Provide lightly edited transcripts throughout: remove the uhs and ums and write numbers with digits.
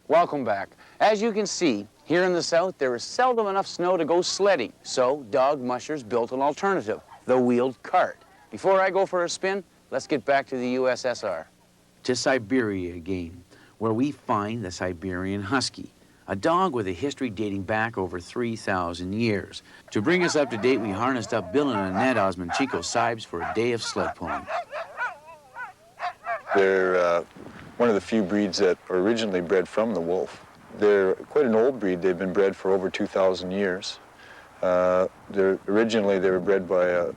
Welcome back. As you can see, here in the South, there is seldom enough snow to go sledding, so dog mushers built an alternative, the wheeled cart. Before I go for a spin, let's get back to the USSR. To Siberia again, where we find the Siberian Husky, a dog with a history dating back over 3,000 years. To bring us up to date, we harnessed up Bill and Annette Osmanchico Sibes for a day of sled pulling. They're one of the few breeds that are originally bred from the wolf. They're quite an old breed. They've been bred for over 2,000 years. Originally, they were bred by a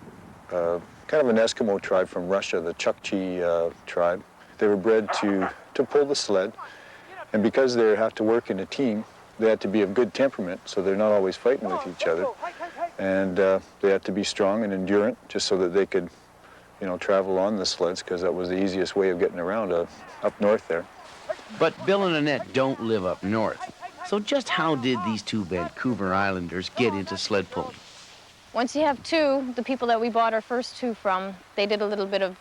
kind of an Eskimo tribe from Russia, the Chukchi tribe. They were bred to pull the sled, and because they have to work in a team, they had to be of good temperament, so they're not always fighting with each other. And they had to be strong and endurant, just so that they could, travel on the sleds, because that was the easiest way of getting around up north there. But Bill and Annette don't live up north. So just how did these two Vancouver Islanders get into sled pulling? Once you have two, the people that we bought our first two from, they did a little bit of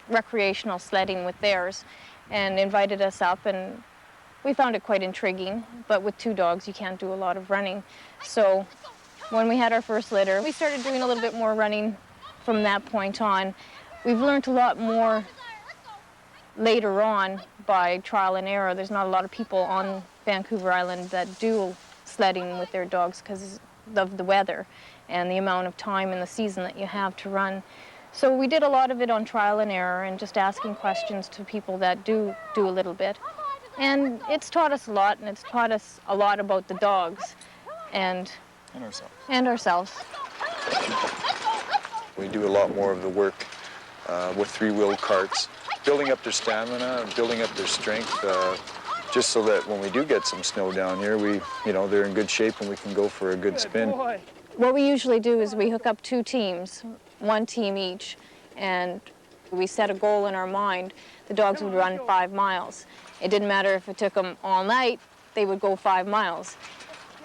recreational sledding with theirs and invited us up, and we found it quite intriguing. But with two dogs, you can't do a lot of running. So when we had our first litter, we started doing a little bit more running from that point on. We've learned a lot more later on by trial and error. There's not a lot of people on Vancouver Island that do sledding with their dogs because of the weather and the amount of time in the season that you have to run. So we did a lot of it on trial and error and just asking questions to people that do a little bit. And it's taught us a lot, and it's taught us a lot about the dogs and ourselves. We do a lot more of the work with three-wheeled carts, building up their stamina, building up their strength, just so that when we do get some snow down here, they're in good shape and we can go for a good spin. What we usually do is we hook up two teams, one team each, and we set a goal in our mind. The dogs would run 5 miles. It didn't matter if it took them all night, they would go 5 miles.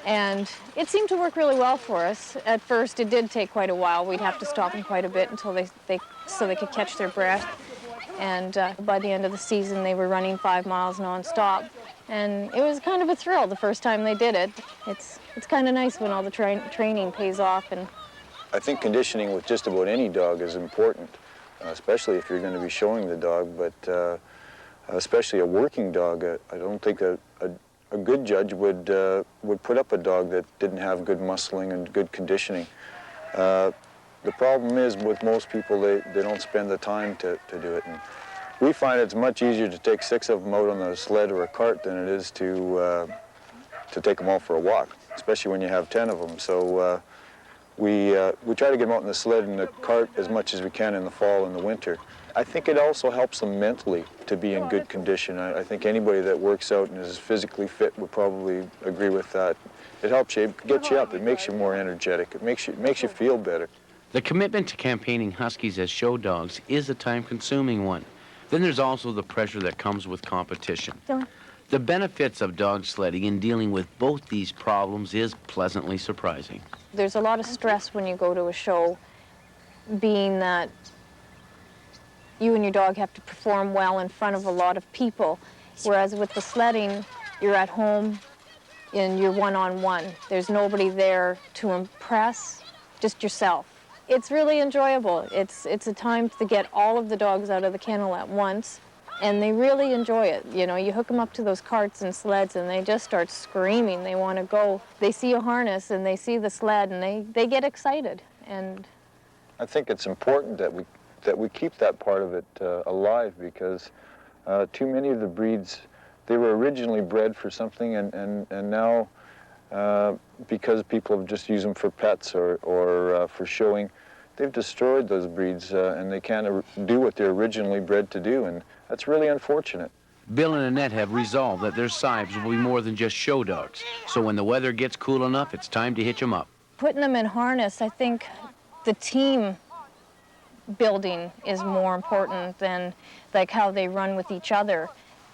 And it seemed to work really well for us. At first, it did take quite a while. We'd have to stop them quite a bit until so they could catch their breath. And by the end of the season, they were running 5 miles nonstop. And it was kind of a thrill the first time they did it. It's kind of nice when all the training pays off. And I think conditioning with just about any dog is important, especially if you're going to be showing the dog, but especially a working dog. I don't think a good judge would put up a dog that didn't have good muscling and good conditioning. The problem is with most people, they don't spend the time to do it. And we find it's much easier to take 6 of them out on a sled or a cart than it is to take them all for a walk, especially when you have 10 of them. So we try to get them out in the sled and the cart as much as we can in the fall and the winter. I think it also helps them mentally to be in good condition. I think anybody that works out and is physically fit would probably agree with that. It helps you, it gets you up, it makes you more energetic, it makes you feel better. The commitment to campaigning Huskies as show dogs is a time-consuming one. Then there's also the pressure that comes with competition. The benefits of dog sledding in dealing with both these problems is pleasantly surprising. there's a lot of stress when you go to a show, being that you and your dog have to perform well in front of a lot of people, whereas with the sledding, you're at home and you're one-on-one. There's nobody there to impress, just yourself. It's really enjoyable. It's a time to get all of the dogs out of the kennel at once, and they really enjoy it. You know, you hook them up to those carts and sleds, and they just start screaming. They want to go. They see a harness, and they see the sled, and they get excited. And I think it's important that we keep that part of it alive, because too many of the breeds, they were originally bred for something, and now because people have just used them for pets or for showing, they've destroyed those breeds, and they can't do what they're originally bred to do, and that's really unfortunate. Bill and Annette have resolved that their Sibes will be more than just show dogs, so when the weather gets cool enough, it's time to hitch them up. putting them in harness, I think the team building is more important than like how they run with each other.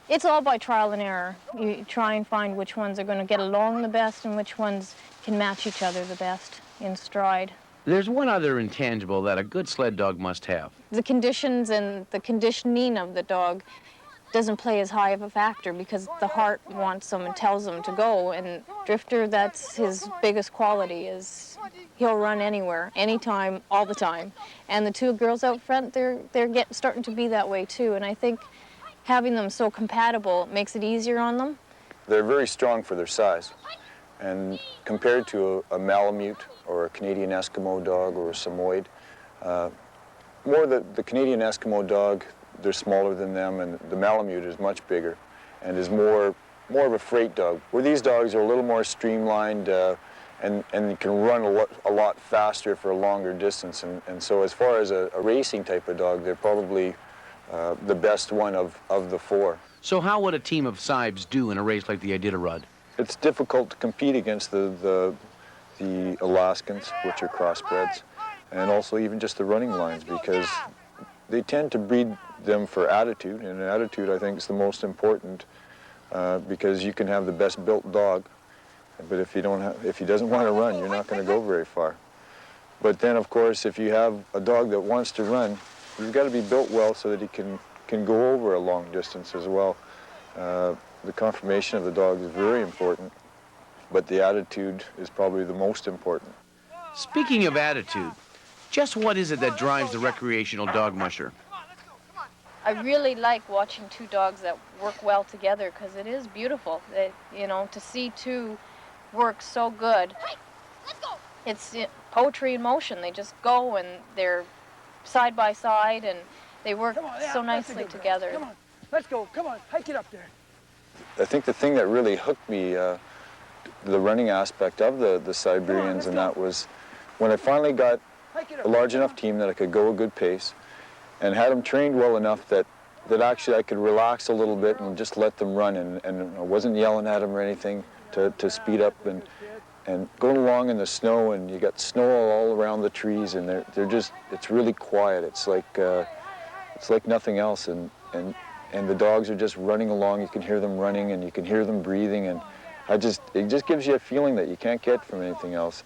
It's all by trial and error. You try and find which ones are going to get along the best and which ones can match each other the best in stride. There's one other intangible that a good sled dog must have. The conditions and the conditioning of the dog doesn't play as high of a factor because the heart wants them and tells them to go. And Drifter, that's his biggest quality, is he'll run anywhere, anytime, all the time. And the two girls out front, they're starting to be that way too. And I think having them so compatible makes it easier on them. They're very strong for their size. And compared to a Malamute or a Canadian Eskimo dog or a Samoyed, more the Canadian Eskimo dog, they're smaller than them, and the Malamute is much bigger and is more of a freight dog, where these dogs are a little more streamlined and can run a lot faster for a longer distance. And so as far as a racing type of dog, they're probably the best one of the four. So how would a team of Sibes do in a race like the Iditarod? It's difficult to compete against the Alaskans, which are crossbreds, and also even just the running lines, because they tend to breed them for attitude, and attitude, I think, is the most important, because you can have the best built dog, but if he doesn't want to run, you're not going to go very far. But then, of course, if you have a dog that wants to run, you've got to be built well so that he can go over a long distance as well. The conformation of the dog is very important, but the attitude is probably the most important. Speaking of attitude, just what is it that drives the recreational dog musher? I really like watching two dogs that work well together, because it is beautiful. To see two work so good. It's poetry in motion. They just go and they're side by side and they work so nicely together. Come on, let's go. Come on, hike it up there. I think the thing that really hooked me, the running aspect of the Siberians, and that was when I finally got a large enough team that I could go a good pace and had them trained well enough that actually I could relax a little bit and just let them run, and I wasn't yelling at them or anything to speed up, and going along in the snow, and you got snow all around the trees, and it's really quiet. It's like nothing else, and the dogs are just running along. You can hear them running and you can hear them breathing, and it just gives you a feeling that you can't get from anything else.